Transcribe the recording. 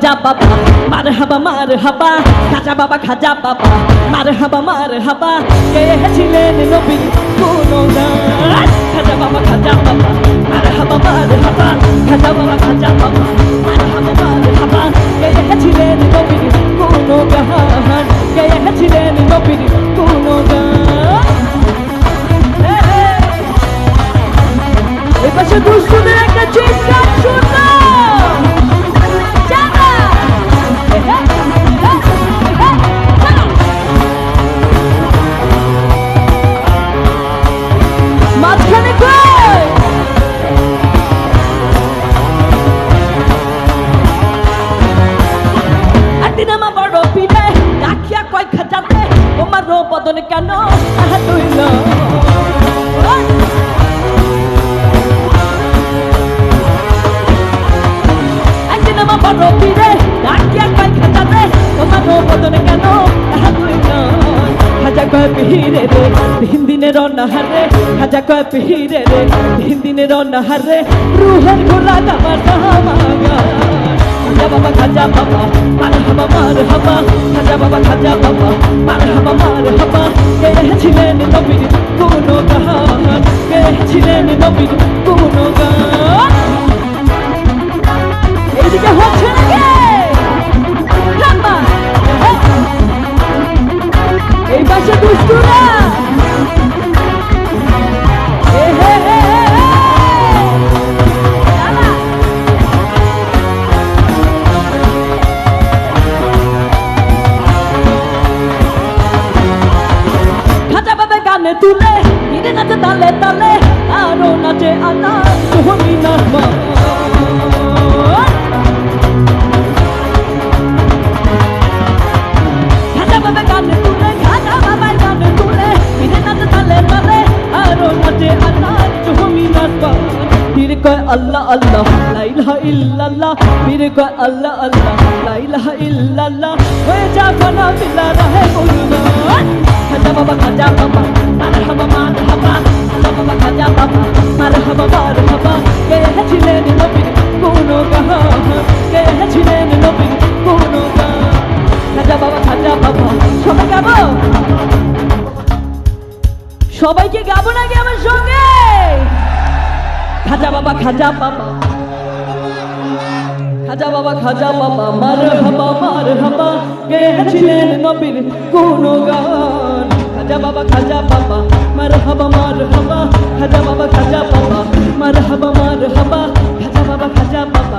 খাজা বাবা মারহাবা মারহাবা খাজা বাবা খাজা বাবা মারহাবা মারহাবা গেয়েছিলেন নবীর গুণগান খাজা বাবা মারহাবা মারহাবা খাজা বাবা মারহাবা মারহাবা গেয়েছিলেন নবীর গুণগান গেয়েছিলেন নবীর গুণগান এই পাশে দুষ্টুদের একটা চিৎকার শুনো মাঝখানে কই একদিন আমার বড় পিঠে রাখিয়া কয় খাজাতে তোমার বদন কেন তুইল একদিন আমার বড় পিঠে রাখিয়া কয় খাজাতে তোমার বদন কেন তুইল খাজা কয় পিহিরে রে তিন দিনের অনাহারে খাজা কয় পিহিরে রে তিন দিনের অনাহারে রুহের গোলা দাবার দামাগা খাজা বাবা মারহাবা মারহাবা খাজা বাবা মারহাবা মারহাবা গেয়েছিলেন নবীর গুণগান গেয়েছিলেন নবীর গুণগান এইদিকে হচ্ছে নাকি এই পাশে দুষ্টুরা খাজা বাবা গানে তুলে ধীরে নাচে তালে তালে আরো নাচে আনা তুমি নাচবা খাজা বাবা গানে তুলে খাজা বাবা গানে তুলে ধীরে নাচে তালে তালে আরো নাচে আনা তুমি নাচবা পীর কয় আল্লাহ আল্লাহ লা ইলাহা ইল্লাল্লাহ পীর কয় আল্লাহ আল্লাহ লা ইলাহা ইল্লাল্লাহ হয়ে যা বানা বিলা রহে কুরবান খাজা বাবা মারহাবা মারহাবা খাজা বাবা মারহাবা মারহাবা গেয়েছিলেন নবীর গুণগান গেয়েছিলেন নবীর গুণগান খাজা বাবা সবাই গাবো সবাইকে গাবো নাকি আমার সঙ্গে খাজা বাবা খাজা বাবা মারহাবা গেয়েছিলেন নবীর গুণগান খাজা বাবা মারহাবা মারহাবা খাজা বাবা মারহাবা মারহাবা খাজা বাবা